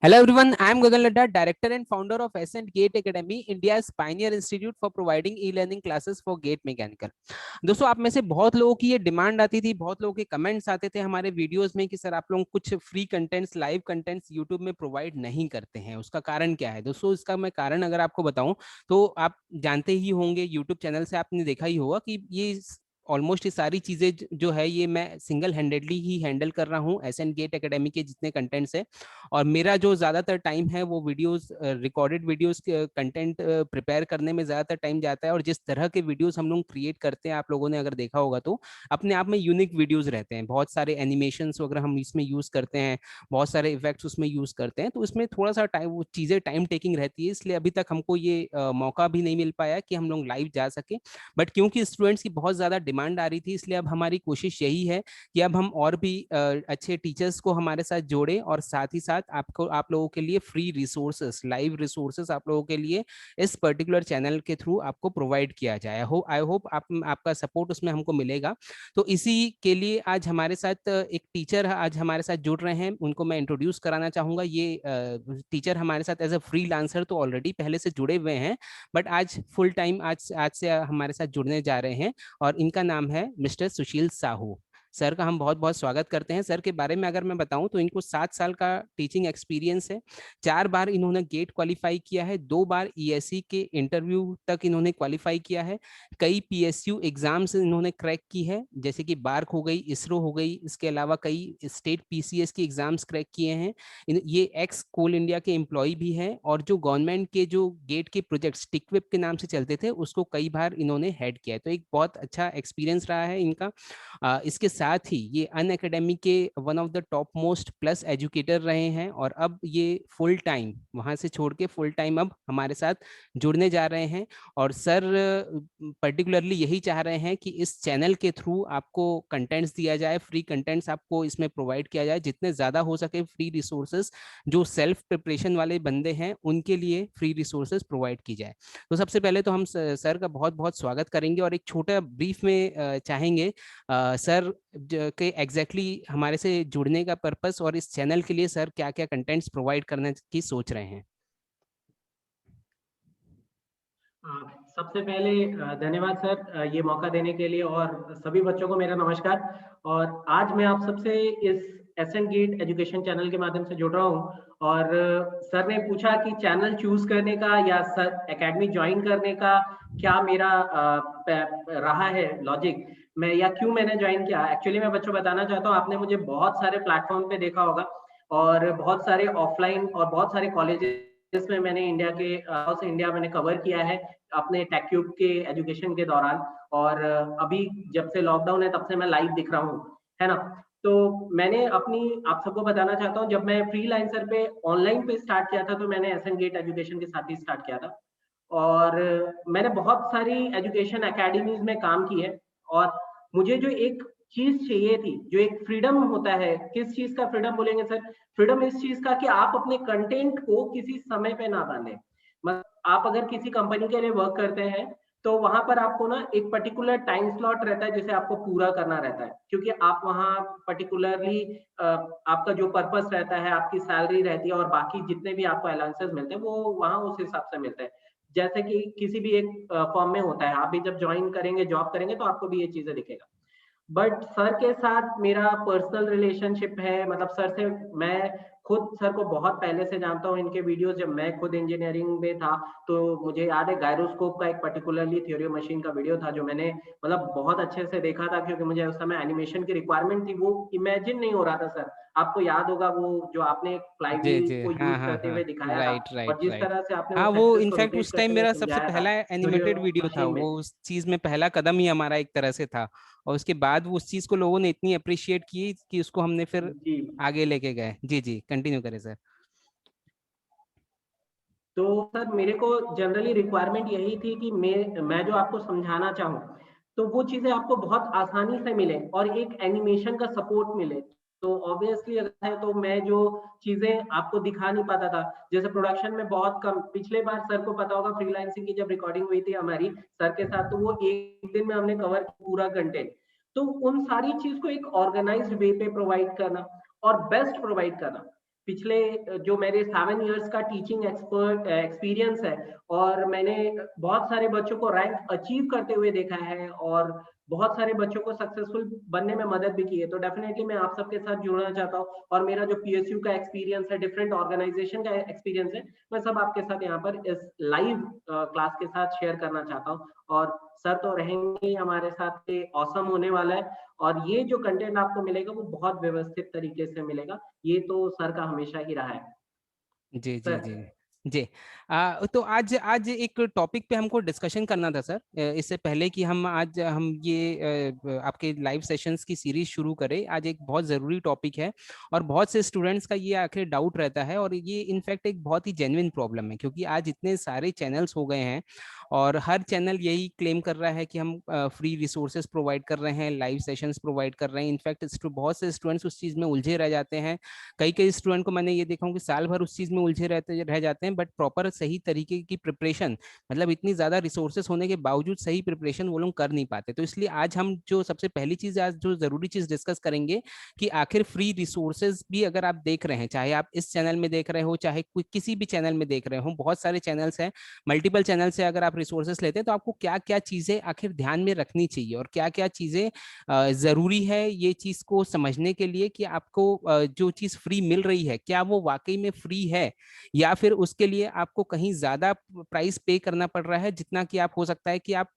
Hello everyone, I am Gagan Ladda, Director and Founder of Ascent Gate Academy, India's pioneer institute for providing e-learning classes for gate mechanical। दोस्तों, आप में से बहुत लोगों की ये डिमांड आती थी, बहुत लोगों के कमेंट्स आते थे हमारे वीडियोस में कि सर आप लोग कुछ free contents, live contents YouTube में प्रोवाइड नहीं करते हैं। उसका कारण क्या है? दोस्तों, इसका मैं कारण अगर आपको बताऊं तो आप जानते ही होंगे, यूट्यूब चैनल से आपने देखा ही होगा कि ये ऑलमोस्ट ये सारी चीजें जो है ये मैं सिंगल हैंडेडली ही हैंडल कर रहा हूँ। एसएन गेट एकेडमी के जितने कंटेंट्स है और मेरा जो ज्यादातर टाइम है वो videos, recorded videos content prepare करने में ज्यादातर टाइम जाता है। और जिस तरह के वीडियोस हम लोग क्रिएट करते हैं, आप लोगों ने अगर देखा होगा तो अपने आप में यूनिक वीडियोस रहते हैं। बहुत सारे एनिमेशंस वगैरह हम इसमें यूज करते हैं, बहुत सारे इफेक्ट्स उसमें यूज करते हैं, तो इसमें थोड़ा सा टाइम, वो चीजें टाइम टेकिंग रहती है, इसलिए अभी तक हमको ये मौका भी नहीं मिल पाया कि हम लोग लाइव जा सके। बट क्योंकि स्टूडेंट्स की बहुत ज्यादा डिमांड आ रही थी, इसलिए अब हमारी कोशिश यही है कि अब हम और भी अच्छे टीचर्स को हमारे साथ जोड़ें और साथ ही साथ आपको, आप लोगों के लिए फ्री रिसोर्सेस, लाइव रिसोर्सेस आप लोगों के लिए इस पर्टिकुलर चैनल के थ्रू आपको प्रोवाइड किया जाए। आई होप आपका सपोर्ट उसमें हमको मिलेगा। तो इसी के लिए आज हमारे साथ एक टीचर आज हमारे साथ जुड़ रहे हैं, उनको मैं इंट्रोड्यूस कराना चाहूंगा। ये टीचर हमारे साथ एज अ फ्री लांसर तो ऑलरेडी पहले से जुड़े हुए हैं, बट आज फुल टाइम आज आज से हमारे साथ जुड़ने जा रहे हैं और इनका नाम है मिस्टर सुशील साहू। सर का हम बहुत बहुत स्वागत करते हैं। सर के बारे में अगर मैं बताऊं तो इनको 7 साल का टीचिंग एक्सपीरियंस है। 4 बार इन्होंने गेट क्वालिफाई किया है, 2 बार ईएससी के इंटरव्यू तक इन्होंने क्वालिफाई किया है। कई पीएसयू एग्जाम्स इन्होंने क्रैक की है, जैसे कि बार्क हो गई, इसरो हो गई, इसके अलावा कई स्टेट पीसीएस की एग्जाम्स क्रैक किए हैं। ये एक्स कोल इंडिया के एम्प्लॉय भी हैं और जो गवर्नमेंट के जो गेट के प्रोजेक्ट्स टिकविप के नाम से चलते थे उसको कई बार इन्होंने हेड किया है। तो एक बहुत अच्छा एक्सपीरियंस रहा है इनका। इसके साथ ही ये अन अकेडमी के one of the top most plus educator रहे हैं और अब ये फुल टाइम वहां से छोड़ के फुल टाइम अब हमारे साथ जुड़ने जा रहे हैं। और सर पर्टिकुलरली यही चाह रहे हैं कि इस चैनल के थ्रू आपको कंटेंट्स दिया जाए, फ्री कंटेंट्स आपको इसमें प्रोवाइड किया जाए, जितने ज़्यादा हो सके फ्री रिसोर्सेज जो सेल्फ प्रिपरेशन वाले बंदे हैं उनके लिए फ्री रिसोर्सेज प्रोवाइड की जाए। तो सबसे पहले तो हम सर का बहुत बहुत स्वागत करेंगे और एक छोटा ब्रीफ में चाहेंगे सर के एग्जैक्टली हमारे से जुड़ने का पर्पस और इस चैनल के लिए सर क्या क्या कंटेंट्स प्रोवाइड करने की सोच रहे हैं। सबसे पहले धन्यवाद सर ये मौका देने के लिए और सभी बच्चों को मेरा नमस्कार। और आज मैं आप सबसे इस एसएन गेट एजुकेशन चैनल के माध्यम से जुड़ रहा हूँ। और सर ने पूछा कि चैनल चूज करने का या सर एकेडमी ज्वाइन करने का क्या मेरा रहा है लॉजिक, मैं या क्यों मैंने ज्वाइन किया। एक्चुअली मैं बच्चों बताना चाहता हूँ, आपने मुझे बहुत सारे प्लेटफॉर्म पे देखा होगा और बहुत सारे ऑफलाइन और बहुत सारे कॉलेजेस में मैंने इंडिया के इंडिया मैंने कवर किया है अपने टेक्यूब के एजुकेशन के दौरान। और अभी जब से लॉकडाउन है तब से मैं लाइव दिख रहा हूँ, है ना। तो मैंने अपनी आप सबको बताना चाहता हूँ, जब मैं फ्रीलांसर पे ऑनलाइन पे स्टार्ट किया था तो मैंने एसएन गेट एजुकेशन के साथ ही स्टार्ट किया था। और मैंने बहुत सारी एजुकेशन एकेडमीज में काम की है। और मुझे जो एक चीज चाहिए थी, जो एक फ्रीडम होता है, किस चीज का फ्रीडम बोलेंगे सर? फ्रीडम इस चीज का कि आप अपने कंटेंट को किसी समय पे ना बांधें। मतलब आप अगर किसी कंपनी के लिए वर्क करते हैं तो वहां पर आपको ना एक पर्टिकुलर टाइम स्लॉट रहता है जिसे आपको पूरा करना रहता है, क्योंकि आप वहां पर्टिकुलरली आपका जो पर्पस रहता है, आपकी सैलरी रहती है और बाकी जितने भी आपको अलाउंसेस मिलते हैं वो वहां उस हिसाब से मिलते हैं। जैसे कि किसी भी एक फॉर्म में होता है, आप भी जब ज्वाइन करेंगे, जॉब करेंगे तो आपको भी ये चीजें दिखेगा। बट सर के साथ मेरा पर्सनल रिलेशनशिप है, मतलब सर से मैं खुद सर को बहुत पहले से जानता हूँ। इनके वीडियोस जब मैं खुद इंजीनियरिंग में था तो मुझे याद है गायरोस्कोप का एक पर्टिकुलरली थ्योरी ऑफ मशीन का वीडियो था जो मैंने मतलब बहुत अच्छे से देखा था, क्योंकि मुझे उस समय एनिमेशन की रिक्वायरमेंट थी। वो इमेजिन नहीं हो रहा था सर, आपको याद होगा वो जो आपने जी फ्लाईव्हील जी, को हाँ यूज हाँ करते हाँ, हुए दिखाया था राइट और राइट जिस राइट। तरह से आपने हाँ, उस वो एक्सेस को इनफैक्ट रोटेट उस टाइम करते हुए मेरा सबसे समझाया था पहला थ्योरी एनिमेटेड ऑफ वीडियो था, मशीन में। वो उस चीज में पहला कदम ही हमारा एक तरह से था। और उसके बाद वो उस चीज को लोगों ने इतनी अप्रिशिएट की कि उसको हमने फिर जी। आगे लेके गए। जी जी, कंटिन्यू करें सर। तो सर मेरे को जनरली रिक्वायरमेंट यही थी कि मैं जो आपको समझाना चाहूँ तो वो चीजें आपको बहुत आसानी से मिले और एक एनिमेशन का सपोर्ट मिले। तो ऑब्वियसली अगर है तो मैं जो चीजें आपको दिखा नहीं पाता था, जैसे प्रोडक्शन में बहुत कम, पिछले बार सर को पता होगा फ्रीलांसिंग की जब रिकॉर्डिंग हुई थी हमारी सर के साथ, तो वो एक दिन में हमने कवर पूरा कंटेंट। तो उन सारी चीज को एक ऑर्गेनाइज्ड वे पे प्रोवाइड करना और बेस्ट प्रोवाइड करना, पिछले जो मेरे 7 इयर्स का टीचिंग एक्सपीरियंस है, और मैंने बहुत सारे बच्चों को रैंक अचीव करते हुए देखा है और बहुत सारे बच्चों को सक्सेसफुल बनने में मदद भी की है। तो डेफिनेटली मैं आप सबके साथ जुड़ना चाहता हूँ, और मेरा जो पीएसयू का एक्सपीरियंस है, डिफरेंट ऑर्गेनाइजेशन का एक्सपीरियंस है, मैं सब आपके साथ यहाँ पर इस लाइव क्लास के साथ शेयर करना चाहता हूँ। और सर तो रहेंगे ही हमारे साथ, ये ऑसम होने वाला है, और ये जो कंटेंट आपको मिलेगा वो बहुत व्यवस्थित तरीके से मिलेगा। ये तो सर का हमेशा ही रहा है। जी जी सर, जी जी। तो आज आज एक टॉपिक पे हमको डिस्कशन करना था सर। इससे पहले कि हम ये आपके लाइव सेशंस की सीरीज शुरू करें, आज एक बहुत ज़रूरी टॉपिक है और बहुत से स्टूडेंट्स का ये आखिर डाउट रहता है, और ये इनफैक्ट एक बहुत ही जेन्युइन प्रॉब्लम है, क्योंकि आज इतने सारे चैनल्स हो गए हैं और हर चैनल यही क्लेम कर रहा है कि हम फ्री रिसोर्सेज प्रोवाइड कर रहे हैं, लाइव सेशंस प्रोवाइड कर रहे हैं। इनफैक्ट बहुत से स्टूडेंट्स उस चीज़ में उलझे रह जाते हैं। कई कई स्टूडेंट को मैंने ये देखा हूँ कि साल भर उस चीज़ में उलझे रह जाते हैं, बट प्रॉपर सही तरीके की प्रिपरेशन, मतलब इतनी ज़्यादा रिसोर्सेस होने के बावजूद सही प्रिपरेशन वो लोग कर नहीं पाते। तो इसलिए आज हम जो सबसे पहली चीज़, आज जो ज़रूरी चीज़ डिस्कस करेंगे कि आखिर फ्री रिसोर्सेज भी अगर आप देख रहे हैं, चाहे आप इस चैनल में देख रहे हो, चाहे कोई किसी भी चैनल में देख रहे हो, बहुत सारे चैनल्स हैं, मल्टीपल चैनल से अगर आप रिसोर्सेस लेते हैं, तो आपको क्या क्या चीज़ें आखिर ध्यान में रखनी चाहिए और क्या क्या चीज़ें ज़रूरी है ये चीज़ को समझने के लिए कि आपको जो चीज़ फ्री मिल रही है क्या वो वाकई में फ्री है, या फिर उसके लिए आपको कहीं ज़्यादा प्राइस पे करना पड़ रहा है, जितना कि आप हो सकता है कि आप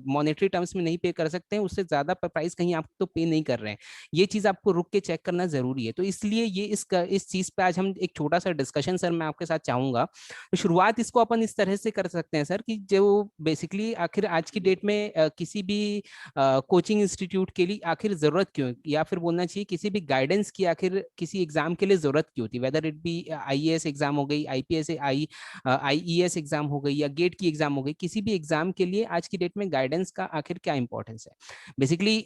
मॉनेटरी टर्म्स में नहीं पे कर सकते हैं, उससे ज़्यादा प्राइस कहीं आप तो पे नहीं कर रहे हैं। ये चीज़ आपको रुक के चेक करना ज़रूरी है। तो इसलिए ये इस चीज़ पे आज हम एक छोटा सा डिस्कशन सर मैं आपके साथ चाहूँगा। तो शुरुआत इसको अपन इस तरह से कर सकते हैं सर कि जो बेसिकली आखिर आज की डेट में किसी भी कोचिंग इंस्टीट्यूट के लिए आखिर जरूरत क्यों, या फिर बोलना चाहिए किसी भी गाइडेंस की आखिर किसी एग्जाम के लिए जरूरत क्यों होती, whether it be IAS exam हो गई, आईपीएस आईईएस एग्जाम हो गई, या गेट की एग्जाम हो गई, किसी भी एग्जाम के लिए आज की डेट में गाइडेंस का आखिर क्या इंपॉर्टेंस है। बेसिकली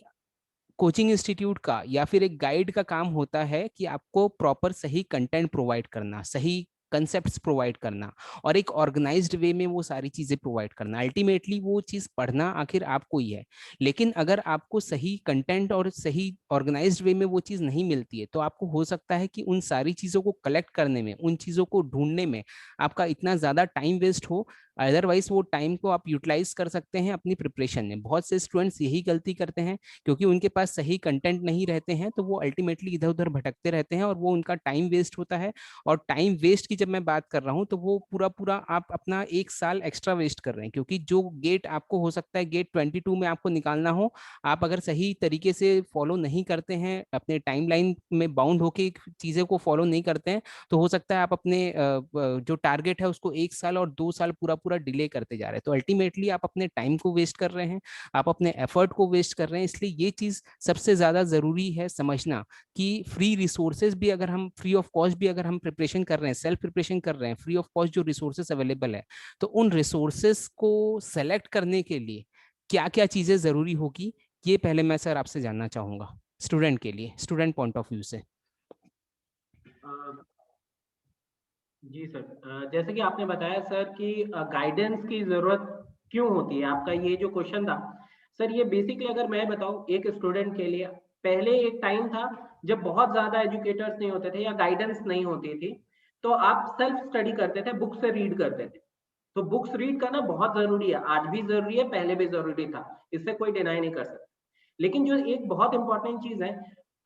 कोचिंग इंस्टीट्यूट का या फिर एक गाइड का काम होता है कि आपको प्रॉपर सही कंटेंट प्रोवाइड करना, सही कंसेप्ट्स प्रोवाइड करना और एक ऑर्गेनाइज्ड वे में वो सारी चीजें प्रोवाइड करना। अल्टीमेटली वो चीज पढ़ना आखिर आपको ही है, लेकिन अगर आपको सही कंटेंट और सही ऑर्गेनाइज्ड वे में वो चीज नहीं मिलती है, तो आपको हो सकता है कि उन सारी चीजों को कलेक्ट करने में, उन चीजों को ढूंढने में आपका इतना ज्यादा टाइम वेस्ट हो। अदरवाइज वो टाइम को आप यूटिलाइज कर सकते हैं अपनी प्रिपरेशन में। बहुत से स्टूडेंट्स यही गलती करते हैं, क्योंकि उनके पास सही कंटेंट नहीं रहते हैं, तो वो अल्टीमेटली इधर उधर भटकते रहते हैं और वो उनका टाइम वेस्ट होता है। और टाइम वेस्ट की जब मैं बात कर रहा हूँ, तो वो पूरा पूरा आप अपना 1 साल एक्स्ट्रा वेस्ट कर रहे हैं, क्योंकि जो गेट आपको हो सकता है गेट 22 में आपको निकालना हो, आप अगर सही तरीके से फॉलो नहीं करते हैं, अपने टाइमलाइन में बाउंड होके चीज़ें को फॉलो नहीं करते हैं, तो हो सकता है आप अपने जो टारगेट है उसको 1 साल और 2 साल पूरा पूरा डिले करते जा रहे हैं। तो अल्टीमेटली आप अपने टाइम को वेस्ट कर रहे हैं, आप अपने एफर्ट को वेस्ट कर रहे हैं। इसलिए ये चीज़ सबसे ज़्यादा ज़रूरी है समझना कि फ्री रिसोर्सेज भी अगर हम फ्री ऑफ कॉस्ट भी अगर हम प्रिपरेशन कर रहे हैं, सेल्फ प्रिपरेशन कर रहे हैं, फ्री ऑफ कॉस्ट जो रिसोर्सेज अवेलेबल है, तो उन रिसोर्सेज को सेलेक्ट करने के लिए क्या क्या चीज़ें ज़रूरी होगी, ये पहले मैं सर आपसे जानना चाहूँगा, स्टूडेंट के लिए, स्टूडेंट पॉइंट ऑफ व्यू से। जी सर, जैसे कि आपने बताया सर कि गाइडेंस की ज़रूरत क्यों होती है, आपका ये जो क्वेश्चन था सर, ये बेसिकली अगर मैं बताऊँ एक स्टूडेंट के लिए, पहले एक टाइम था जब बहुत ज़्यादा एजुकेटर्स नहीं होते थे या गाइडेंस नहीं होती थी, तो आप सेल्फ स्टडी करते थे, बुक से रीड करते थे। तो बुक्स रीड करना बहुत ज़रूरी है, आज भी ज़रूरी है, पहले भी ज़रूरी था, इससे कोई डिनाई नहीं कर सकता। लेकिन जो एक बहुत इंपॉर्टेंट चीज़ है,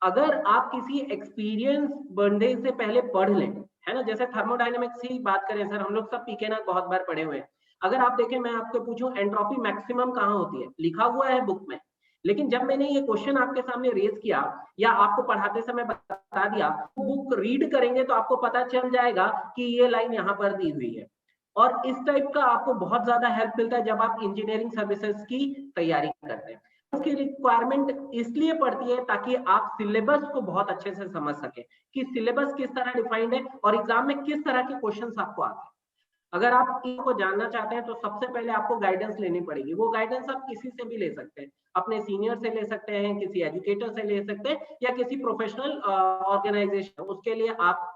अगर आप किसी एक्सपीरियंस बंदे से पहले पढ़ लें, है ना? जैसे थर्मोडायनामिक्स की बात करें सर, हम लोग सब पीके बहुत बार पढ़े हुए हैं। अगर आप देखें, मैं आपको पूछूं एंट्रोपी मैक्सिमम कहाँ होती है, लिखा हुआ है बुक में, लेकिन जब मैंने ये क्वेश्चन आपके सामने रेज किया या आपको पढ़ाते समय बता दिया, बुक रीड करेंगे तो आपको पता चल जाएगा कि ये लाइन यहाँ पर दी हुई है। और इस टाइप का आपको बहुत ज्यादा हेल्प मिलता है जब आप इंजीनियरिंग सर्विसेज की तैयारी करते हैं। उसकी रिक्वायरमेंट इसलिए पड़ती है ताकि आप सिलेबस को बहुत अच्छे से समझ सके कि सिलेबस किस तरह डिफाइंड है और एग्जाम में किस तरह के क्वेश्चंस आपको आते हैं। अगर आप इनको जानना चाहते हैं तो सबसे पहले आपको गाइडेंस लेनी पड़ेगी। वो गाइडेंस आप किसी से भी ले सकते हैं, अपने सीनियर से ले सकते हैं, किसी एजुकेटर से ले सकते हैं, या किसी प्रोफेशनल ऑर्गेनाइजेशन, उसके लिए आप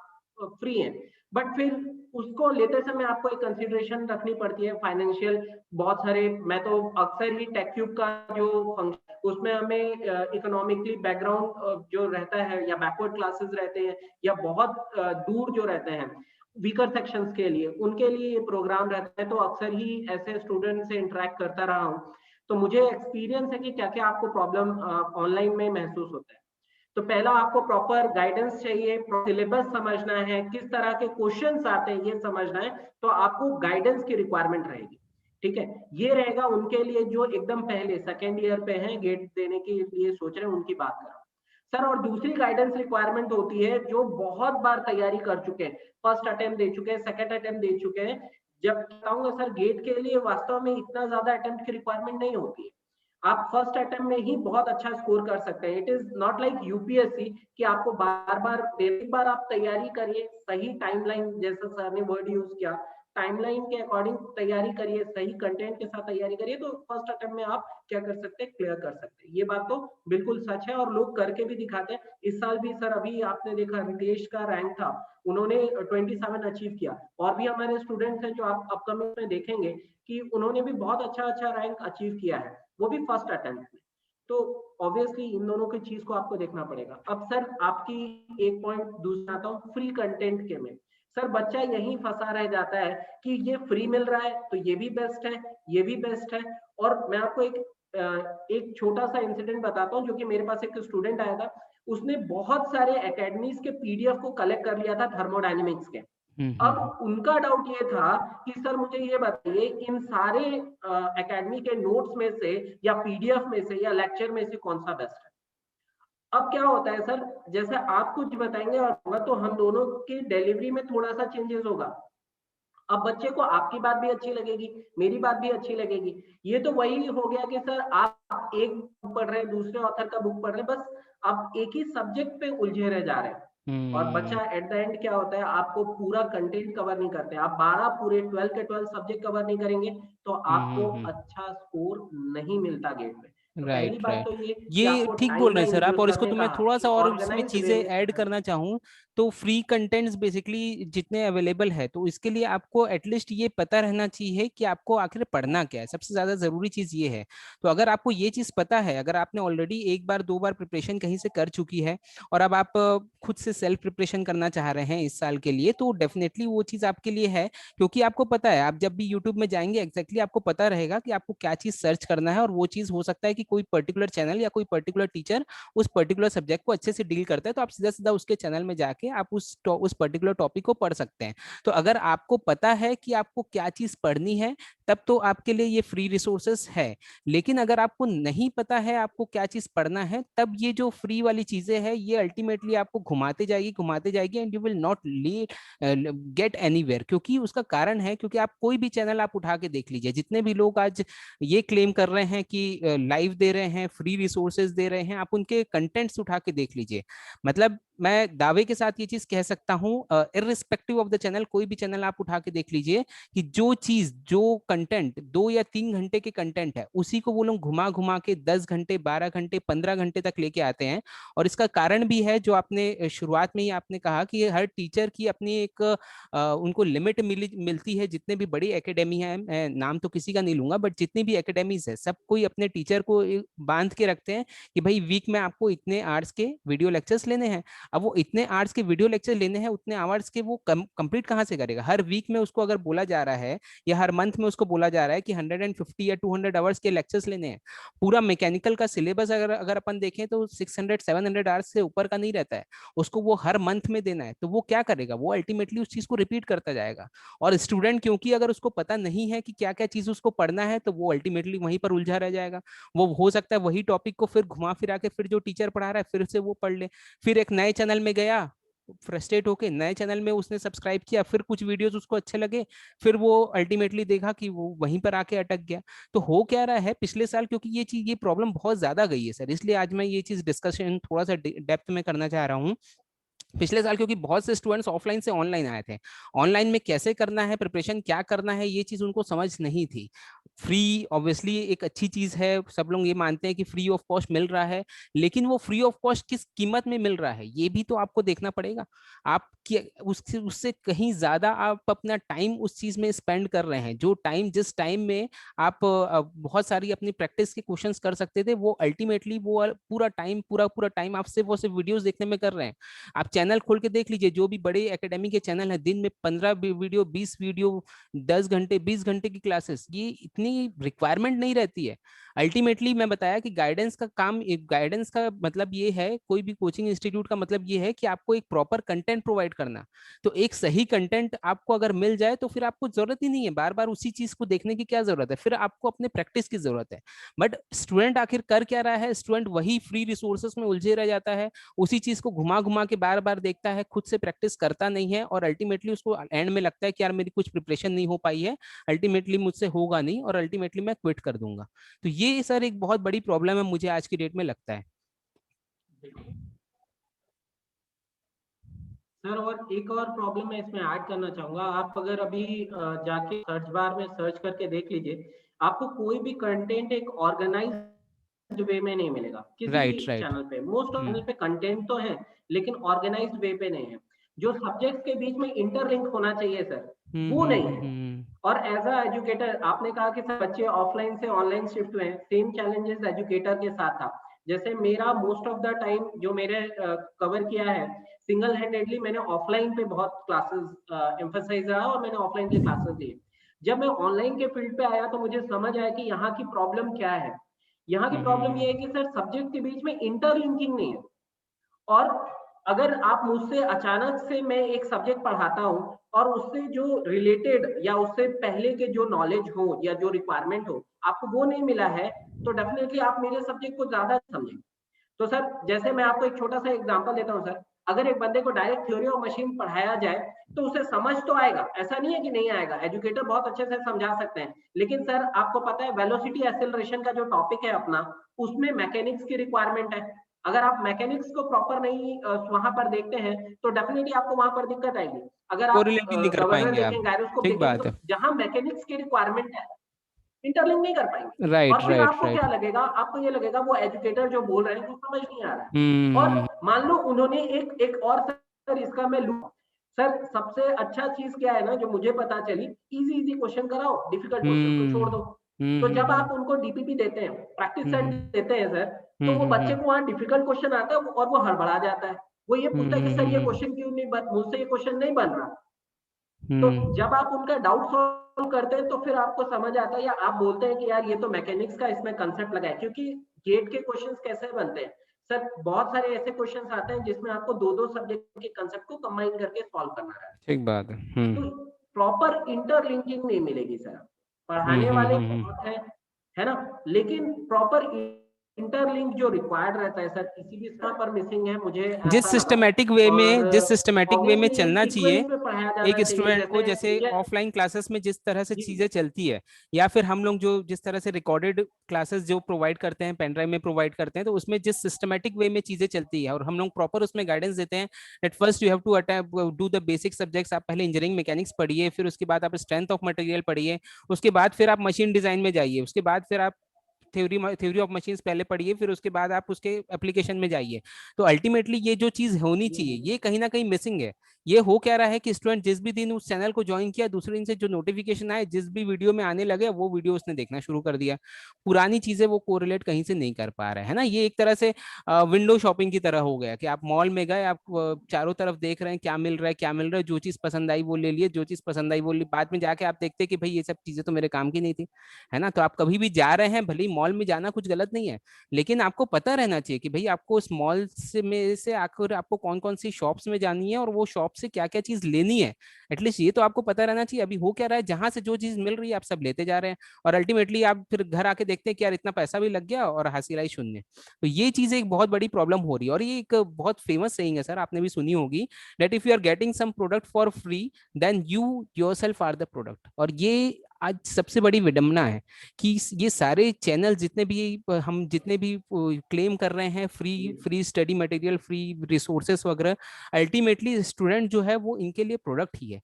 फ्री हैं। बट फिर उसको लेते समय आपको एक कंसिडरेशन रखनी पड़ती है फाइनेंशियल। बहुत सारे, मैं तो अक्सर ही टेक्ट्यूब का जो फंक्शन, उसमें हमें इकोनॉमिकली बैकग्राउंड जो रहता है या बैकवर्ड क्लासेस रहते हैं या बहुत दूर जो रहते हैं वीकर सेक्शंस के लिए, उनके लिए ये प्रोग्राम रहता है, तो अक्सर ही ऐसे स्टूडेंट से इंटरेक्ट करता रहा हूँ। तो मुझे एक्सपीरियंस है कि क्या क्या आपको प्रॉब्लम ऑनलाइन में महसूस होता है। तो पहला आपको प्रॉपर गाइडेंस चाहिए, सिलेबस समझना है, किस तरह के क्वेश्चंस आते हैं ये समझना है, तो आपको गाइडेंस की रिक्वायरमेंट रहेगी। ठीक है, ये रहेगा उनके लिए जो एकदम पहले सेकेंड ईयर पे हैं, गेट देने के लिए सोच रहे हैं, उनकी बात कर रहा हूं सर। और दूसरी गाइडेंस रिक्वायरमेंट होती है जो बहुत बार तैयारी कर चुके हैं, फर्स्ट अटेम्प्ट दे चुके हैं, सेकंड अटेम्प्ट दे चुके हैं। जब बताऊंगा सर, गेट के लिए वास्तव में इतना ज्यादा अटेम्प्ट की रिक्वायरमेंट नहीं होती है, आप फर्स्ट अटेम्प्ट में ही बहुत अच्छा स्कोर कर सकते हैं। It is not like UPSC कि आपको बार बार, एक बार आप तैयारी करिए, सही टाइमलाइन, जैसा सर ने वर्ड यूज किया, टाइमलाइन के अकॉर्डिंग तैयारी करिए, सही कंटेंट के साथ तैयारी करिए, तो फर्स्ट अटेम्प्ट में आप क्या कर सकते हैं, क्लियर कर सकते हैं। ये बात तो बिल्कुल सच है और लोग करके भी दिखाते हैं। इस साल भी सर, अभी आपने देखा रितेश का रैंक था, उन्होंने 27 अचीव किया, और भी हमारे स्टूडेंट्स हैं जो आप अपकमिंग में देखेंगे कि उन्होंने भी बहुत अच्छा अच्छा रैंक अचीव किया है, वो भी फर्स्ट अटेम्प्ट में। तो ऑब्वियसली इन दोनों की चीज को आपको देखना पड़ेगा। अब सर आपकी एक पॉइंट दूसरा आता हूँ, फ्री कंटेंट के में सर बच्चा यही फंसा रह जाता है कि ये फ्री मिल रहा है तो ये भी बेस्ट है, ये भी बेस्ट है। और मैं आपको एक छोटा सा इंसिडेंट बताता हूँ, जो कि मेरे पास एक स्टूडेंट आया था, उसने बहुत सारे एकेडमीज के पीडीएफ को कलेक्ट कर लिया था थर्मोडायनेमिक्स के। अब उनका डाउट ये था कि सर मुझे ये बताइए, इन सारे एकेडमी के नोट्स में से या पीडीएफ में से या लेक्चर में से कौन सा बेस्ट है। अब क्या होता है सर, जैसे आप कुछ बताएंगे और तो हम दोनों की डिलीवरी में थोड़ा सा चेंजेस होगा। अब बच्चे को आपकी बात भी अच्छी लगेगी, मेरी बात भी अच्छी लगेगी। ये तो वही हो गया कि सर आप एक बुक पढ़ रहे हैं, दूसरे ऑथर का बुक पढ़ रहे हैं, बस आप एक ही सब्जेक्ट पे उलझे रह जा रहे हैं। और बच्चा एट द एंड क्या होता है, आपको पूरा कंटेंट कवर नहीं करते। आप 12 पूरे 12 के 12 सब्जेक्ट कवर नहीं करेंगे तो आपको अच्छा स्कोर नहीं मिलता गेट में। तो पहली राइट, बात राइट। तो ये कि ये आपको ठीक बोल रहे हैं टाइमलाइन, सर जो आप, और सर इसको ने तो मैं कहा थोड़ा कि सा और इसमें ऑर्गेनाइज वे चीजें में ऐड करना है। करना चाहूँ तो फ्री कंटेंट्स बेसिकली जितने अवेलेबल है, तो इसके लिए आपको एटलीस्ट ये पता रहना चाहिए कि आपको आखिर पढ़ना क्या है। सबसे ज्यादा जरूरी चीज ये है। तो अगर आपको ये चीज पता है, अगर आपने ऑलरेडी एक बार दो बार प्रिपरेशन कहीं से कर चुकी है और अब आप खुद से सेल्फ प्रिपरेशन करना चाह रहे हैं इस साल के लिए, तो डेफिनेटली वो चीज आपके लिए है। क्योंकि आपको पता है, आप जब भी यूट्यूब में जाएंगे एग्जैक्टली आपको पता रहेगा कि आपको क्या चीज सर्च करना है, और वो चीज हो सकता है कि कोई पर्टिकुलर चैनल या कोई पर्टिकुलर टीचर उस पर्टिकुलर सब्जेक्ट को अच्छे से डील करता है, तो आप सीधा सीधा उसके चैनल में जाके आप उस पर्टिकुलर टॉपिक को पढ़ सकते हैं। तो अगर आपको पता है कि आपको क्या चीज पढ़नी है, तब तो आपके लिए ये फ्री रिसोर्सेस है। लेकिन अगर आपको नहीं पता है आपको क्या चीज पढ़ना है, तब ये जो फ्री वाली चीजें हैं ये अल्टीमेटली आपको घुमाते जाएगी and you will not gate anywhere. क्योंकि उसका कारण है, क्योंकि आप कोई भी चैनल आप उठा के देख लीजिए, जितने भी लोग आज ये क्लेम कर रहे हैं कि लाइव दे रहे हैं, फ्री रिसोर्सेज दे रहे हैं, आप उनके कंटेंट्स उठा के देख लीजिए। मतलब मैं दावे के साथ ये चीज कह सकता हूँ, इररिस्पेक्टिव ऑफ द चैनल, कोई भी चैनल आप उठा के देख लीजिए, कि जो चीज, जो कंटेंट 2 या 3 घंटे के कंटेंट है, उसी को वो लोग घुमा घुमा के 10 घंटे, 12 घंटे, 15 घंटे तक लेके आते हैं। और इसका कारण भी है, जो आपने शुरुआत में ही आपने कहा कि हर टीचर की अपनी एक उनको लिमिट मिलती है। जितने भी बड़ी एकेडमी है, मैं नाम तो किसी का नहीं लूंगा, बट जितनी भी एकेडमीज है, सब कोई अपने टीचर को बांध के रखते हैं कि भाई वीक में आपको इतने आवर्स के वीडियो लेक्चर्स लेने हैं। अब वो इतने आवर्स के वीडियो लेक्चर लेने हैं, उतने आवर्स के वो कंप्लीट कहाँ से करेगा? हर वीक में उसको अगर बोला जा रहा है या हर मंथ में उसको बोला जा रहा है कि 150 या 200 आवर्स के लेक्चर्स लेने हैं, पूरा मैकेनिकल का सिलेबस अगर अगर अपन देखें तो 600-700 आवर्स से ऊपर का नहीं रहता है। उसको वो हर मंथ में देना है, तो वो क्या करेगा? वो अल्टीमेटली उस चीज को रिपीट करता जाएगा। और स्टूडेंट, क्योंकि अगर उसको पता नहीं है कि क्या क्या चीज उसको पढ़ना है, तो वो अल्टीमेटली वहीं पर उलझा रह जाएगा। वो हो सकता है वही टॉपिक को फिर घुमा फिरा के फिर जो टीचर पढ़ा रहा है फिर से वो पढ़ ले। फिर एक नए चैनल में गया, फ्रस्ट्रेट होके नए चैनल में उसने सब्सक्राइब किया, फिर कुछ वीडियोस उसको अच्छे लगे, फिर वो अल्टीमेटली देखा कि वो वहीं पर आके अटक गया। तो हो क्या रहा है पिछले साल, क्योंकि ये चीज, ये प्रॉब्लम बहुत ज्यादा गई है सर, इसलिए आज मैं ये चीज डिस्कशन थोड़ा सा डेप्थ में करना चाह रहा हूँ पिछले साल, क्योंकि बहुत से स्टूडेंट्स ऑफलाइन से ऑनलाइन आए थे, ऑनलाइन में कैसे करना है, प्रिपरेशन क्या करना है, ये चीज उनको समझ नहीं थी। फ्री ऑब्वियसली एक अच्छी चीज है, सब लोग ये मानते हैं कि फ्री ऑफ कॉस्ट मिल रहा है, लेकिन वो फ्री ऑफ कॉस्ट किस कीमत में मिल रहा है ये भी तो आपको देखना पड़ेगा। आप उससे उससे कहीं ज्यादा आप अपना टाइम उस चीज में स्पेंड कर रहे हैं, जो टाइम जिस टाइम में आप बहुत सारी अपनी प्रैक्टिस के क्वेश्चंस कर सकते थे, वो अल्टीमेटली वो पूरा टाइम पूरा पूरा टाइम आप सिर्फ वो सिर्फ वीडियोस देखने में कर रहे हैं। आप चैनल खोल के देख लीजिए, जो भी बड़े एकेडमी के चैनल है, दिन में 15 वीडियो 20 वीडियो, 10 घंटे 20 घंटे की क्लासेस, ये इतनी रिक्वायरमेंट नहीं रहती है। अल्टीमेटली मैं बताया कि गाइडेंस का काम, गाइडेंस का मतलब ये है, कोई भी कोचिंग इंस्टीट्यूट का मतलब ये है कि आपको एक प्रॉपर कंटेंट प्रोवाइड करना। तो एक सही कंटेंट आपको अगर मिल जाए तो फिर आपको जरूरत ही नहीं है बार बार उसी चीज को देखने की, क्या जरूरत है, फिर आपको अपने प्रैक्टिस की जरूरत है। बट स्टूडेंट आखिर कर क्या रहा है, स्टूडेंट वही फ्री रिसोर्सेस में उलझे रह जाता है, उसी चीज को घुमा घुमा के बार बार देखता है, खुद से प्रैक्टिस करता नहीं है, और अल्टीमेटली उसको एंड में लगता है कि यार मेरी कुछ प्रिपरेशन नहीं हो पाई है, अल्टीमेटली मुझसे होगा नहीं, और अल्टीमेटली मैं क्विट कर दूंगा। तो ये सर एक बहुत बड़ी प्रॉब्लम है मुझे आज की डेट में लगता है। सर और एक और प्रॉब्लम मैं इसमें ऐड करना चाहूंगा। आप अगर अभी जाके सर्च बार में सर्च करके देख लीजिए, आपको कोई भी कंटेंट एक ऑर्गेनाइज्ड वे में नहीं मिलेगा किसी भी राइट राइट। चैनल पे। मोस्ट ऑफ चैनल पे कंटेंट तो है, लेकिन ऑर्गेनाइज्ड वे पे नहीं है। जो सब्जेक्ट्स के बीच में इंटरलिंक होना चाहिए सर, वो नहीं है। हम्म। और एज अ एजुकेटर आपने कहा कि सर बच्चे ऑफलाइन से ऑनलाइन शिफ्ट हुए हैं, सेम चैलेंजेस एजुकेटर के साथ था। जैसे मेरा मोस्ट ऑफ द टाइम जो मेरे कवर किया है, सिंगल हैंडेडली मैंने ऑफलाइन पे बहुत क्लासेस एम्फसाइज रहा और मैंने ऑफलाइन के क्लासेस दिए। जब मैं ऑनलाइन के फील्ड पे आया तो मुझे समझ आया कि यहाँ की प्रॉब्लम क्या है। यहाँ की प्रॉब्लम ये है कि सर सब्जेक्ट के बीच में इंटरलिंकिंग नहीं है। और अगर आप मुझसे अचानक से मैं एक सब्जेक्ट पढ़ाता हूँ और उससे जो रिलेटेड या उससे पहले के जो नॉलेज हो या जो रिक्वायरमेंट हो आपको वो नहीं मिला है, तो डेफिनेटली आप मेरे सब्जेक्ट को ज्यादा समझेंगे। तो सर जैसे मैं आपको एक छोटा सा एग्जांपल देता हूँ सर, अगर एक बंदे को डायरेक्ट थ्योरी ऑफ मशीन पढ़ाया जाए तो उसे समझ तो आएगा, ऐसा नहीं है कि नहीं आएगा, एजुकेटर बहुत अच्छे से समझा सकते हैं। लेकिन सर आपको पता है वेलोसिटी एक्सेलरेशन का जो टॉपिक है अपना, उसमें मैकेनिक्स की रिक्वायरमेंट है। अगर आप मैकेनिक्स को प्रॉपर नहीं वहां पर देखते हैं तो डेफिनेटली आपको वहां पर दिक्कत आएगी। अगर आप कोरिलेट ही नहीं कर गवर्नर पाएंगे आप। देखें, गायरोस्कोप ठीक देखें, बात तो है। जहां मैकेनिक्स की रिक्वायरमेंट है इंटरलिंक नहीं कर पाएंगे। राइट और फिर राइट आपको राइट। क्या लगेगा, आपको ये लगेगा वो एजुकेटर जो बोल रहे हैं वो समझ नहीं आ रहा है। हम्म। और मान लो उन्होंने एक एक और सर इसका मैं लू सर, सबसे अच्छा चीज क्या है ना जो मुझे पता चली, इजी इजी क्वेश्चन कराओ, डिफिकल्ट क्वेश्चन को छोड़ हम्म। दो। तो जब हम्म। आप उनको डीपीपी देते हैं, प्रैक्टिस सेट हम्म। देते हैं सर, तो वो बच्चे को वहां डिफिकल्ट क्वेश्चन आता है और वो हड़बड़ा जाता है। वो ये पूछता है कि सर ये हम्म। क्वेश्चन क्यों नहीं बन, मुझसे ये क्वेश्चन नहीं बन रहा। तो हम्म। जब आप उनका डाउट सॉल्व करते हैं तो फिर आपको समझ आता है, या आप बोलते हैं कि यार ये तो मैकेनिक्स का इसमें कंसेप्ट लगा है। क्योंकि गेट के क्वेश्चंस कैसे बनते हैं सर, बहुत सारे ऐसे क्वेश्चंस आते हैं जिसमें आपको दो दो सब्जेक्ट के कंसेप्ट को कंबाइन करके सॉल्व करना है। ठीक बात है। तो प्रॉपर इंटरलिंकिंग नहीं मिलेगी सर। हम्म। पढ़ाने वाले बहुत है ना, लेकिन प्रॉपर इंटरलिंक जो रिक्वायर्ड रहता है सर, किसी भी स्थान पर मिसिंग है, मुझे जिस ऐसा लगा। सिस्टमेटिक वे और में जिस सिस्टमेटिक वे में ऑब्वियसली एक चलना सीक्वेंस चाहिए में पढ़ाया एक जाना चाहिए, स्टूडेंट को, जैसे जैसे ऑफलाइन क्लासेस में जिस तरह से जी चीजें चलती है, या फिर हम लोग जो जिस तरह से रिकॉर्डेड क्लासेस जो प्रोवाइड करते हैं, पेन ड्राइव में प्रोवाइड करते हैं, तो उसमें जिस सिस्टमेटिक वे में चीजें चलती है और हम लोग प्रॉपर उसमें गाइडेंस देते हैं, at first you have to do the basic subjects. आप पहले इंजीनियरिंग मैकेनिक्स पढ़िए, फिर उसके बाद आप स्ट्रेंथ ऑफ मटेरियल पढ़िए, उसके बाद फिर आप मशीन डिजाइन में जाइए, उसके बाद फिर आप थ्योरी थ्योरी ऑफ मशीन्स पहले पढ़िए, फिर उसके बाद आप उसके एप्लीकेशन में जाइए। तो अल्टीमेटली ये जो चीज होनी जी चाहिए जी ये कहीं ना कहीं मिसिंग है। ये हो क्या रहा है कि स्टूडेंट जिस भी दिन उस चैनल को ज्वाइन किया, दूसरे दिन से जो नोटिफिकेशन आए, जिस भी वीडियो में आने लगे, वो वीडियो उसने देखना शुरू कर दिया। पुरानी चीजें वो कोरिलेट कहीं से नहीं कर पा रहे है ना। ये एक तरह से विंडो शॉपिंग की तरह हो गया कि आप मॉल में गए, आप चारों तरफ देख रहे हैं क्या मिल रहा है क्या मिल रहा है, जो चीज पसंद आई वो ले लिए, जो चीज पसंद आई वो ली, बाद में जाके आप देखते हैं कि भाई ये सब चीजें तो मेरे काम की नहीं थी, है ना। तो आप कभी भी जा रहे हैं, भले ही मॉल में जाना कुछ गलत नहीं है, लेकिन आपको पता रहना चाहिए कि भाई आपको उस मॉल से में से आकर आपको कौन कौन सी शॉप्स में जानी है और वो शॉप से क्या क्या चीज लेनी है। एटलीस्ट ये तो आपको पता रहना चाहिए। अभी हो क्या रहा है, जहां से जो चीज मिल रही है आप सब लेते जा रहे हैं, और अल्टीमेटली आप फिर घर आके देखते हैं कि यार इतना पैसा भी लग गया और हासिल आई शून्य। तो ये चीज एक बहुत बड़ी प्रॉब्लम हो रही है, और ये एक बहुत फेमस सेइंग है सर, आपने भी सुनी होगी, that if you are getting some product for free then you yourself are the product. और ये आज सबसे बड़ी विडंबना है कि ये सारे चैनल जितने भी हम जितने भी क्लेम कर रहे हैं free free study material, free resources वगैरह, अल्टीमेटली स्टूडेंट जो है वो इनके लिए प्रोडक्ट ही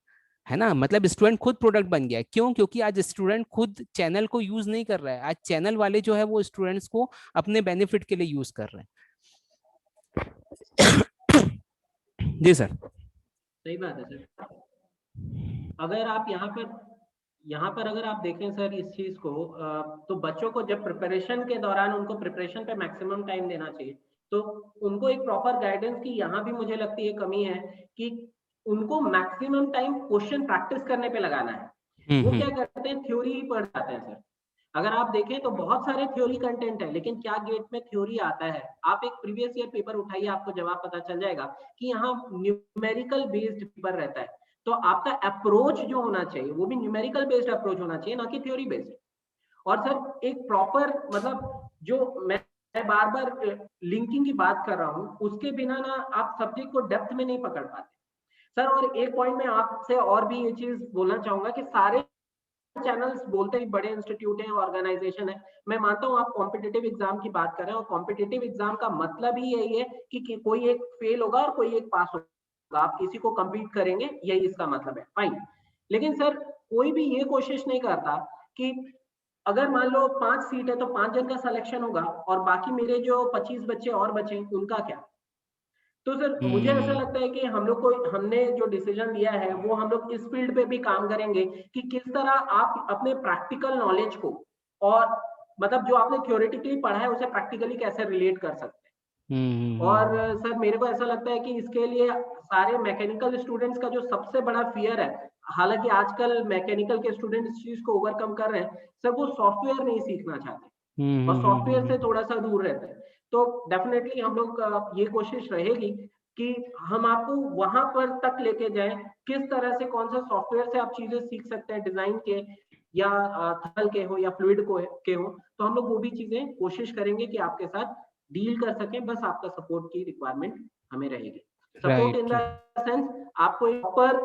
है ना। मतलब स्टूडेंट खुद प्रोडक्ट बन गया है। क्यों? क्योंकि आज स्टूडेंट खुद चैनल को यूज नहीं कर रहा है, आज चैनल वाले जो है वो स्टूडेंट्स को अपने बेनिफिट के लिए यूज कर रहे हैं। जी सर। सही बात है सर। अगर आप यहाँ पर अगर आप देखें सर इस चीज को, तो बच्चों को जब प्रिपरेशन के दौरान उनको प्रिपरेशन पे मैक्सिमम टाइम देना चाहिए, तो उनको एक प्रॉपर गाइडेंस की यहाँ भी मुझे लगती है कमी है कि उनको मैक्सिमम टाइम क्वेश्चन प्रैक्टिस करने पे लगाना है। वो क्या करते हैं, थ्योरी ही पढ़ जाते हैं सर। अगर आप देखें तो बहुत सारे थ्योरी कंटेंट है, लेकिन क्या गेट में थ्योरी आता है? आप एक प्रीवियस ईयर पेपर उठाइए, आपको जवाब पता चल जाएगा कि यहाँ न्यूमेरिकल बेस्ड पेपर रहता है। तो आपका अप्रोच जो होना चाहिए वो भी न्यूमेरिकल बेस्ड अप्रोच होना चाहिए, ना कि थ्योरी बेस्ड। और सर एक प्रॉपर मतलब जो मैं बार बार लिंकिंग की बात कर रहा हूँ, उसके बिना ना आप सब्जेक्ट को डेप्थ में नहीं पकड़ पाते सर। और एक पॉइंट में आपसे और भी ये चीज बोलना चाहूंगा कि सारे चैनल्स बोलते ही बड़े इंस्टीट्यूट हैं, ऑर्गेनाइजेशन है। मैं मानता हूं आप कॉम्पिटिटिव एग्जाम की बात कर रहे हैं, और कॉम्पिटिटिव एग्जाम का मतलब ही यही है कि कोई एक फेल होगा और कोई एक पास होगा, आप किसी को compete करेंगे, यही इसका मतलब है। फाइन। लेकिन सर कोई भी ये कोशिश नहीं करता कि अगर मान लो 5 सीट है तो 5 जन का सिलेक्शन होगा और बाकी मेरे जो 25 बच्चे और बचे उनका क्या? तो सर मुझे ऐसा लगता है कि हम लोग को, हमने जो डिसीजन लिया है वो हम लोग इस फील्ड पे भी काम करेंगे कि किस तरह आप अपने प्रैक्टिकल नॉलेज को, और मतलब जो आपने थ्योरेटिकली पढ़ा है उसे प्रैक्टिकली कैसे रिलेट कर सकते हैं। और सर मेरे को ऐसा लगता है कि इसके लिए सारे मैकेनिकल स्टूडेंट्स का जो सबसे बड़ा फियर है, हालांकि आजकल मैकेनिकल के स्टूडेंट इस चीज को ओवरकम कर रहे हैं सर, वो सॉफ्टवेयर नहीं सीखना चाहते और सॉफ्टवेयर से थोड़ा सा दूर रहते हैं। तो डेफिनेटली हम लोग ये कोशिश रहेगी कि हम आपको वहां पर तक लेके जाएं, किस तरह से कौन सा सॉफ्टवेयर से आप चीजें सीख सकते हैं, डिजाइन के या थर्मल के हो या फ्लूइड को के हो, तो हम लोग वो भी चीजें कोशिश करेंगे कि आपके साथ डील कर सकें। बस आपका सपोर्ट की रिक्वायरमेंट हमें रहेगी। सपोर्ट इन द सेंस आपको एक प्रॉपर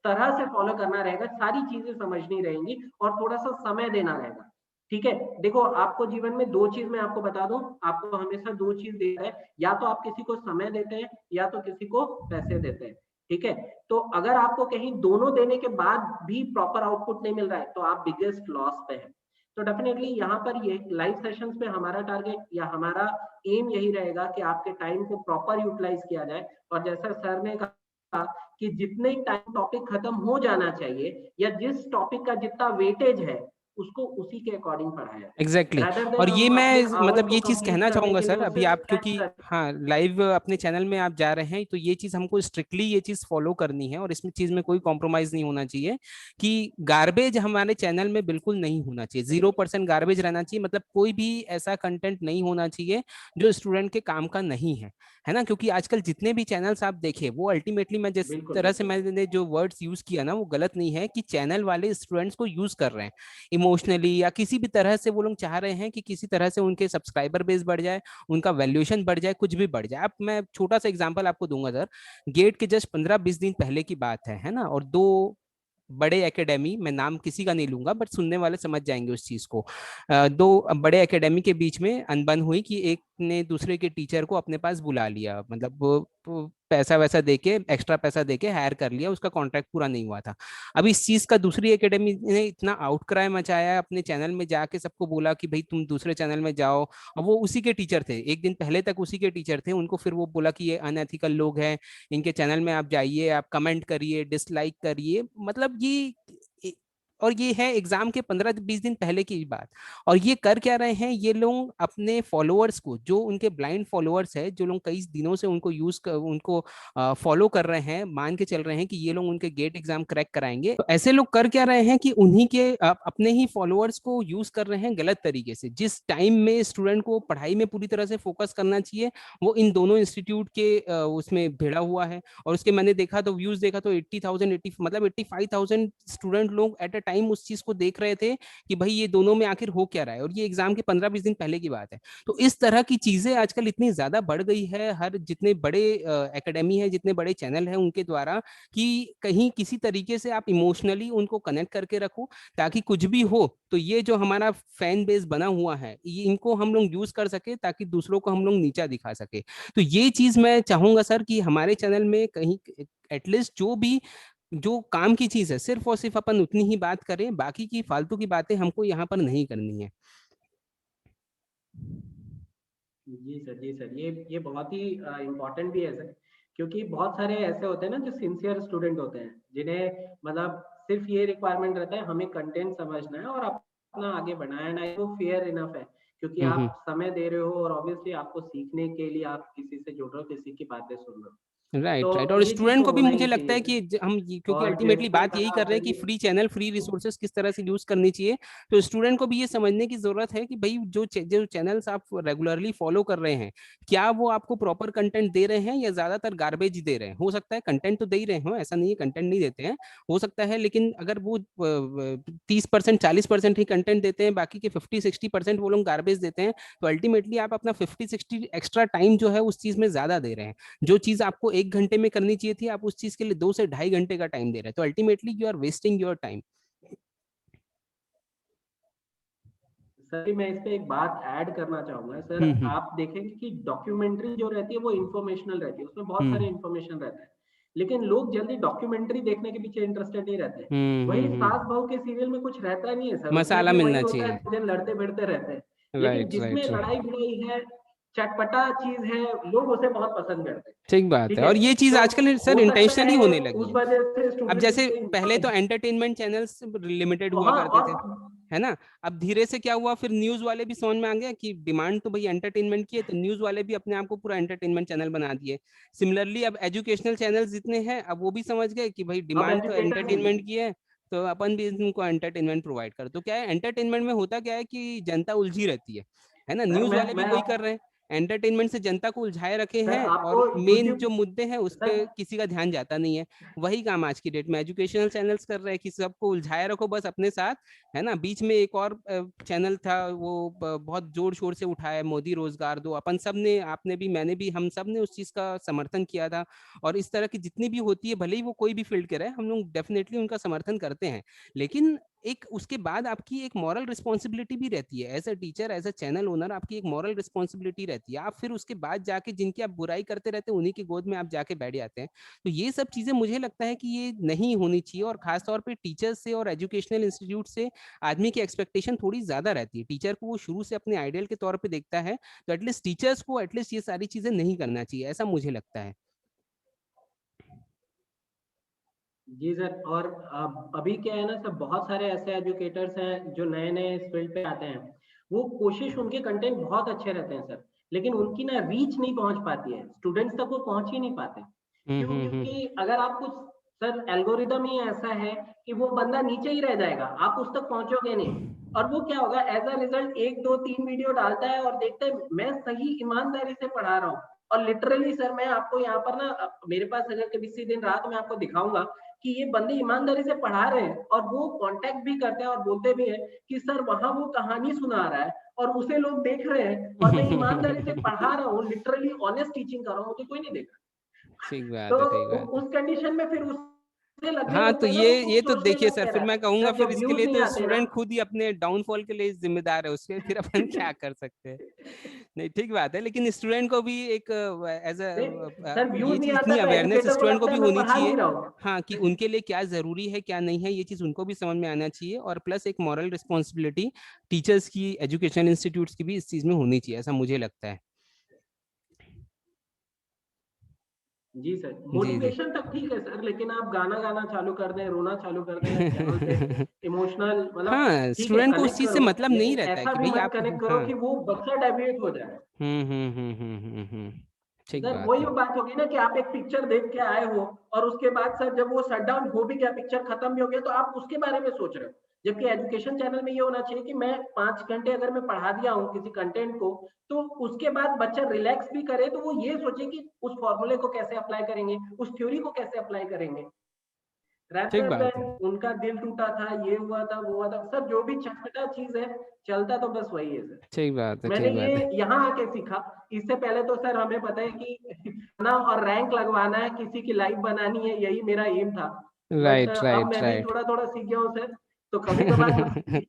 तरह से फॉलो करना रहेगा, सारी चीजें समझनी रहेंगी और थोड़ा सा समय देना रहेगा। ठीक है, देखो आपको जीवन में दो चीज मैं आपको बता दूं, आपको हमेशा दो चीज देना है, या तो आप किसी को समय देते हैं या तो किसी को पैसे देते हैं। ठीक है, तो अगर आपको कहीं दोनों देने के बाद भी प्रॉपर आउटपुट नहीं मिल रहा है तो आप बिगेस्ट लॉस पे हैं। तो डेफिनेटली यहाँ पर ये लाइव सेशंस में हमारा टारगेट या हमारा एम यही रहेगा कि आपके टाइम को प्रॉपर यूटिलाइज किया जाए। और जैसा सर ने कहा कि जितने टाइम टॉपिक खत्म हो जाना चाहिए या जिस टॉपिक का जितना वेटेज है उसको उसी के अकॉर्डिंग पढ़ाया एग्जैक्टली rather than और ये हम अपने मैं आवर्स मतलब को ये चीज कंप्लीट कहना करने चाहूंगा के लिए सर, वो अभी सिर्फ आप क्योंकि टेस्ट कर। हाँ लाइव अपने चैनल में आप जा रहे हैं तो ये चीज हमको स्ट्रिक्टली ये चीज फॉलो करनी है और इसमें चीज में कोई कॉम्प्रोमाइज नहीं होना चाहिए कि गार्बेज हमारे चैनल में बिल्कुल नहीं होना चाहिए। 0% गार्बेज रहना चाहिए, मतलब कोई भी ऐसा कंटेंट नहीं होना चाहिए जो स्टूडेंट के काम का नहीं है ना। क्योंकि आजकल जितने भी चैनल्स आप देखे वो अल्टीमेटली, मैं जिस बिल्कुल तरह से बिल्कुल मैंने जो वर्ड्स यूज किया ना वो गलत नहीं है, कि चैनल वाले स्टूडेंट्स को यूज कर रहे हैं इमोशनली या किसी भी तरह से। वो लोग चाह रहे हैं कि किसी तरह से उनके सब्सक्राइबर बेस बढ़ जाए, उनका वैल्यूएशन बढ़ जाए, कुछ भी बढ़ जाए। अब मैं छोटा सा एग्जांपल आपको दूंगा सर। गेट के जस्ट 15-20 दिन पहले की बात है ना, और दो बड़े एकेडमी, मैं नाम किसी का नहीं लूंगा बट सुनने वाले समझ जाएंगे उस चीज को। दो बड़े एकेडमी के बीच में अनबन हुई कि एक ने दूसरे के टीचर को अपने पास बुला लिया, मतलब वो पैसा वैसा देके, एक्स्ट्रा पैसा देके हायर कर लिया, उसका कॉन्ट्रैक्ट पूरा नहीं हुआ था। अब इस चीज का दूसरी एकेडमी ने इतना आउटक्राई मचाया, अपने चैनल में जाके सबको बोला कि भाई तुम दूसरे चैनल में जाओ। और वो उसी के टीचर थे, एक दिन पहले तक उसी के टीचर थे, उनको फिर वो बोला कि ये अनएथिकल लोग हैं, इनके चैनल में आप जाइए, आप कमेंट करिए, डिसलाइक करिए, मतलब ये। और ये है एग्जाम के 15-20 दिन पहले की बात। और ये कर क्या रहे हैं ये लोग, अपने फॉलोअर्स को, जो उनके ब्लाइंड फॉलोअर्स है, जो लोग कई दिनों से उनको उनको फॉलो कर रहे हैं, मान के चल रहे हैं कि ये लोग उनके गेट एग्जाम क्रैक कराएंगे, तो ऐसे लोग कर क्या रहे हैं कि उन्हीं के अपने ही फॉलोअर्स को यूज कर रहे हैं गलत तरीके से। जिस टाइम में स्टूडेंट को पढ़ाई में पूरी तरह से फोकस करना चाहिए, वो इन दोनों इंस्टीट्यूट के उसमें भिड़ा हुआ है। और उसके मैंने देखा तो व्यूज देखा तो 80,000 मतलब 85,000 स्टूडेंट लोग एट अ टाइम उस चीज को देख रहे थे कि भाई ये दोनों में आखिर हो क्या रहा है, और ये एग्जाम के 15-20 दिन पहले की बात है। तो इस तरह की चीजें आजकल इतनी ज्यादा बढ़ गई है, हर जितने बड़े एकेडमी है, जितने बड़े चैनल है उनके द्वारा, कि कहीं किसी तरीके से आप इमोशनली उनको कनेक्ट करके रखो, ताकि कुछ भी हो तो ये जो हमारा फैन बेस बना हुआ है ये इनको हम लोग यूज कर सके, ताकि दूसरों को हम लोग नीचा दिखा सके। तो ये चीज मैं चाहूंगा सर कि हमारे चैनल में कहीं एटलीस्ट जो भी जो काम की चीज है सिर्फ और सिर्फ अपन उतनी ही बात करें, बाकी की फालतू की बातें हमको यहाँ पर नहीं करनी है। जी सर, जी सर, ये बहुत ही इम्पोर्टेंट भी है सर, क्योंकि बहुत सारे ऐसे होते हैं ना जो सिंसियर स्टूडेंट होते हैं, जिन्हें मतलब सिर्फ ये रिक्वायरमेंट रहता है हमें कंटेंट समझना है और अपना आगे बढ़ाना है, वो फेयर इनफ है, क्योंकि हम्म। आप समय दे रहे हो और ऑब्वियसली आपको सीखने के लिए आप किसी से जुड़ रहे हो, किसी की बातें सुन रहे हो, राइट राइट। तो और ये चीज स्टूडेंट तो को भी होना मुझे ही लगता चाहिए है सर। कि क्योंकि और अल्टीमेटली जैसे बात यही कहा कर रहे हैं कि sir free channel free resources किस तरह से यूज करनी चाहिए, तो स्टूडेंट को भी ये समझने की जरूरत है कि भाई जो चैनल्स आप रेगुलरली फॉलो कर रहे हैं, क्या वो आपको प्रॉपर कंटेंट दे रहे हैं या ज्यादातर गार्बेज दे रहे हैं। हो सकता है कंटेंट तो दे ही रहे हो, ऐसा नहीं है कंटेंट नहीं देते हैं, हो सकता है, लेकिन अगर वो 30% 40% ही कंटेंट देते हैं, बाकी के 50-60% वो लोग गार्बेज देते हैं, तो अल्टीमेटली आप अपना 50-60 एक्स्ट्रा टाइम जो है उस चीज में ज्यादा दे रहे हैं। जो चीज आपको 1 घंटे में करनी चाहिए थी, आप उस चीज के लिए 2 से ढाई घंटे का टाइम दे रहे हैं, तो ultimately you are wasting your time. Sir मैं इस पे एक बात ऐड करना चाहूंगा सर, हम्म। आप देखेंगे कि डॉक्यूमेंट्री जो रहती है वो इंफॉर्मेशनल रहती है, उसमें बहुत सारे हम्म इंफॉर्मेशन रहता है, लेकिन लोग जल्दी डॉक्यूमेंट्री देखने के पीछे इंटरेस्टेड नहीं रहते हैं। वही हम्म। सास बहू के सीरियल में कुछ रहता नहीं है सर, उसमें मसाला भी वही मिलना होता चाहिए। है, दिन लड़ते भिड़ते रहते हैं, लेकिन राइट जिसमें राइट राइट। लड़ाई भिड़ाई है, चटपटा चीज है, लोग उसे बहुत पसंद करते हैं। ठीक बात ठीक है, है, और ये चीज तो आजकल सर हो सकता इंटेंशनली है होने लगी उस है। वजह से अब स्टूडेंट जैसे के पहले तो इंफॉर्मेशन एंटरटेनमेंट चैनल्स लिमिटेड हुआ हाँ करते और थे, है ना। अब धीरे से क्या हुआ, फिर न्यूज वाले भी समझ में आ गया कि डिमांड तो भाई एंटरटेनमेंट की है, तो न्यूज वाले भी अपने आप को पूरा एंटरटेनमेंट चैनल बना दिए। सिमिलरली अब एजुकेशनल चैनल्स जितने हैं, अब वो भी समझ गए कि भाई अब डिमांड तो एजुकेटर भी। एंटरटेनमेंट की है, तो अपन भी इनको एंटरटेनमेंट प्रोवाइड कर। तो क्या है, एंटरटेनमेंट में होता क्या है कि जनता उलझी रहती है ना। सर न्यूज वाले भी मैं वही कर आप रहे हैं, एंटरटेनमेंट से जनता को उलझाए रखे सर हैं, आपको और मेन यूट्यूब जो मुद्दे हैं उस सर पर किसी का ध्यान जाता नहीं है। वही काम आज की डेट में एजुकेशनल चैनल्स कर रहे हैं कि सबको उलझाए रखो बस अपने साथ, है ना। बीच में एक और चैनल था, वो बहुत जोर शोर से उठाया, मोदी रोजगार दो, अपन सब ने, आपने भी मैंने भी, हम सब ने उस चीज का समर्थन किया था। और इस तरह की जितनी भी होती है, भले ही वो कोई भी फील्ड के रहे, हम लोग डेफिनेटली उनका समर्थन करते हैं, लेकिन एक उसके बाद आपकी एक मॉरल रिस्पॉन्सिबिलिटी भी रहती है, as a teacher as a channel owner आपकी एक मॉरल रिस्पॉन्सिबिलिटी रहती है। आप फिर उसके बाद जाके जिनकी आप बुराई करते रहते हैं उन्हीं की गोद में आप जाके बैठ जाते हैं। तो ये सब चीजें मुझे लगता है कि ये नहीं होनी चाहिए, और खासतौर पे टीचर्स से और एजुकेशनल इंस्टीट्यूट से आदमी की एक्सपेक्टेशन थोड़ी ज्यादा रहती है। टीचर को वो शुरू से अपने आइडियल के तौर पे देखता है, तो एटलीस्ट टीचर्स को एटलीस्ट ये सारी चीजें नहीं करना चाहिए, ऐसा मुझे लगता है। जी सर, और अभी क्या है ना सर, बहुत सारे ऐसे एजुकेटर्स हैं जो नए नए इस फील्ड पे आते हैं, वो कोशिश, उनके कंटेंट बहुत अच्छे रहते हैं सर, लेकिन उनकी ना रीच नहीं पहुंच पाती है, स्टूडेंट्स तक वो पहुंच ही नहीं पाते। क्यों? हम्म। क्योंकि अगर आप कुछ, सर एल्गोरिदम ही ऐसा है कि वो बंदा नीचे ही रह जाएगा, आप उस तक पहुंचोगे नहीं। और वो क्या होगा, एज अ रिजल्ट 1 2 3 वीडियो डालता है और देखते हैं मैं सही ईमानदारी से पढ़ा रहा हूँ, और लिटरली सर मैं आपको यहाँ पर ना, मेरे पास अगर कभी किसी दिन रात में आपको दिखाऊंगा कि ये बंदे ईमानदारी से पढ़ा रहे हैं, और वो कांटेक्ट भी करते हैं और बोलते भी हैं कि सर वहां वो कहानी सुना रहा है और उसे लोग देख रहे हैं, और मैं ईमानदारी से पढ़ा रहा हूँ, लिटरली ऑनेस्ट टीचिंग कर रहा हूँ, मुझे कोई नहीं देख ठीक रहा। बात है, ठीक तो बात है। उस कंडीशन में फिर उससे लगने हाँ, तो लगता है ना, वो ये तो सोचने देखिए लग सर, कह फिर रहा है मैं कहूंगा सर फिर जब इसके व्यूज लिए नहीं तो आते ना। स्टूडेंट खुद ही अपने डाउनफॉल के लिए जिम्मेदार है, उसके फिर अपन क्या कर सकते हैं। नहीं, ठीक बात है, लेकिन स्टूडेंट को भी एक एज सर ये व्यूज नहीं चीज, आता इतनी तो अवेयरनेस एजुकेटर को स्टूडेंट को लगता भी है मैं होनी पढ़ा नहीं चाहिए। रहा हूँ। हाँ, कि उनके लिए क्या जरूरी है क्या नहीं है, ये चीज उनको भी समझ में आना चाहिए, और प्लस एक मॉरल रिस्पॉन्सिबिलिटी टीचर्स की, एजुकेशन इंस्टीट्यूट्स की भी इस चीज में होनी चाहिए, ऐसा मुझे लगता है। जी सर, जी जी। मोटिवेशन तक ठीक है सर, लेकिन आप गाना गाना चालू कर दें, रोना चालू कर दें चैनल पे, इमोशनल मतलब, हाँ, ठीक है स्टूडेंट को उस कनेक्ट चीज से करो, मतलब नहीं लेकिन रहता है ऐसा कि भी भाई मत आप। कनेक्ट करो हाँ। कि वो बच्चा डेविएट हो जाए। ठीक सर बात वही है। वो बात होगी ना कि आप एक पिक्चर देख के आए हो, और उसके बाद सर जब वो शट डाउन हो भी गया, पिक्चर खत्म भी हो गया, तो आप उसके बारे में सोच रहे हो। जबकि एजुकेशन चैनल में ये होना चाहिए कि मैं 5 घंटे अगर मैं पढ़ा दिया हूँ किसी कंटेंट को, तो उसके बाद बच्चा रिलैक्स भी करे, तो वो ये सोचे कि उस फॉर्मूले को कैसे अप्लाई करेंगे, उस थ्योरी को कैसे अप्लाई करेंगे। ठीक rather बात than है। उनका दिल टूटा था, ये हुआ था, वो हुआ था। सर जो भी चटपटा चीज़ है, चलता तो बस वही है सर। ठीक बात है, मैंने ठीक ये बात है। यहाँ आके सीखा। इससे पहले तो सर हमें पता है कि खाना और रैंक लगवाना है, किसी की लाइफ बनानी है, यही मेरा एम था। बट राइट, अब राइट, मैं भी राइट। थोड़ा-थोड़ा सीख गया हूँ सर, तो कभी-कभार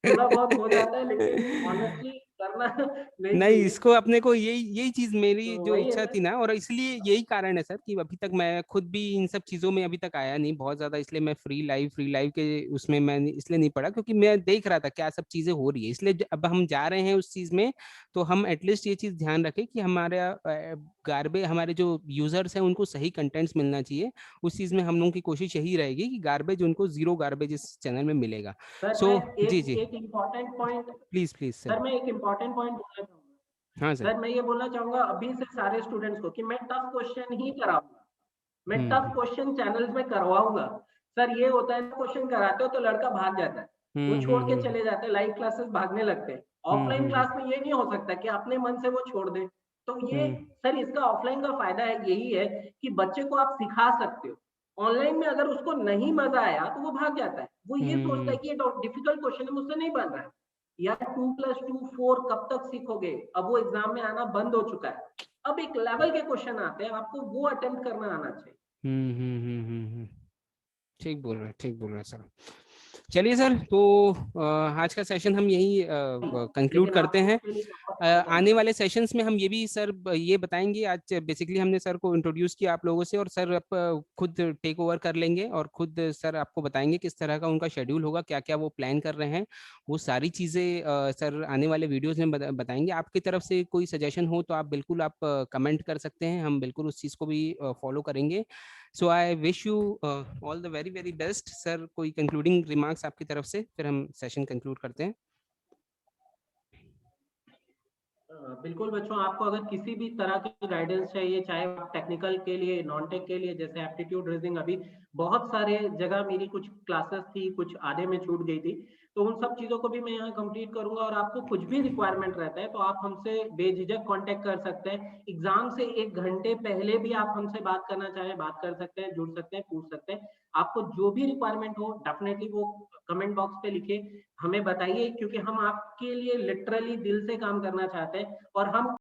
थोड़ा बहुत हो जाता है, लेकिन ऑनेस्टली करना नहीं नहीं, चाहिए। इसको अपने को यही यही चीज़ मेरी तो जो वही है इच्छा सर। थी ना, और इसलिए यही कारण है सर कि अभी तक मैं खुद भी इन सब चीज़ों में अभी तक आया नहीं बहुत ज़्यादा, इसलिए मैं फ्री लाइव के उसमें मैं इसलिए नहीं पढ़ा क्योंकि मैं देख रहा था क्या सब चीज़ें हो रही है। इसलिए अब हम जा रहे हैं उस चीज़ में, तो हम एटलीस्ट ये चीज़ ध्यान रखें कि हमारा गार्बेज, हमारे जो यूज़र्स हैं उनको सही कंटेंट्स मिलना चाहिए। उस चीज़ में हम लोगों की कोशिश यही रहेगी कि गार्बेज उनको ज़ीरो गार्बेज इस चैनल में मिलेगा। सर मैं सो जी, एक जी। एक important point please, please sir. Sir मैं एक इम्पोर्टेंट पॉइंट बोलना चाहूँगा। हाँ सर। सर मैं ये बोलना चाहूँगा अभी से सारे स्टूडेंट्स को कि मैं टफ क्वेश्चन ही कराऊँगा। मैं हुँ, टफ हुँ। क्वेश्चन चैनल्स में करवाऊँगा। सर ये होता है क्वेश्चन कराते हो तो लड़का भाग जाता है। वो हुँ, छोड़ हुँ, के हुँ। चले जाते हैं, लाइव क्लासेस भागने लगते हैं। हुँ, ऑफलाइन हुँ, हुँ। क्लास में ये नहीं हो सकता कि अपने मन से वो छोड़ दें। तो ये हुँ, सर इसका ऑफलाइन का फ़ायदा है यही है कि बच्चे को आप सिखा सकते हो। ऑनलाइन में अगर उसको नहीं मज़ा आया तो वो भाग जाता है। वो ये सोचता है हुँ, कि ये डिफिकल्ट क्वेश्चन है, मुझसे नहीं बन रहा है। यार 2+2 4 कब तक सीखोगे? अब वो एग्ज़ाम में आना बंद हो चुका है। अब एक लेवल के क्वेश्चन आते हैं, आपको वो अटेम्प्ट करना आना चाहिए। हुँ, हुँ, हुँ, हुँ, हुँ। ठीक बोल रहे हैं सर। चलिए सर, तो आज का सेशन हम यहीं कंक्लूड लेकिन करते आपको हैं। उसके लिए बहुत काम करना आने है। वाले सेशंस में हम ये भी सर ये बताएंगे, आज बेसिकली हमने सर को इंट्रोड्यूस किया आप लोगों से, और सर आप खुद टेक ओवर कर लेंगे और खुद सर आपको बताएंगे किस तरह का उनका शेड्यूल होगा, क्या क्या वो प्लान कर रहे हैं। वो सारी चीज़ें सर आने वाले वीडियोज़ में बताएंगे। आपकी तरफ से कोई सजेशन हो तो आप बिल्कुल आप कमेंट कर सकते हैं, हम बिल्कुल उस चीज़ को भी फॉलो करेंगे। So I wish you all the very very best sir. कोई कंक्लूडिंग रिमार्क्स आपकी तरफ से, फिर हम सेशन कंक्लूड करते हैं। बिल्कुल बच्चों, आपको अगर किसी भी तरह की गाइडेंस चाहिए, चाहे आप टेक्निकल के लिए, नॉन टेक के लिए, जैसे एप्टीट्यूड रीजनिंग, अभी बहुत सारे जगह मेरी कुछ क्लासेस थी, कुछ आधे में छूट गई थी, तो उन सब चीज़ों को भी मैं यहाँ कंप्लीट करूँगा। और आपको कुछ भी रिक्वायरमेंट रहता है तो आप हमसे बेझिझक कॉन्टैक्ट कर सकते हैं। एग्ज़ाम से 1 घंटे पहले भी आप हमसे बात करना चाहें, बात कर सकते हैं, जुड़ सकते हैं, पूछ सकते हैं। आपको जो भी रिक्वायरमेंट हो डेफिनिटली वो कमेंट बॉक्स पे लिखिए, हमें बताइए, क्योंकि हम आपके लिए लिटरली दिल से काम करना चाहते हैं। और हम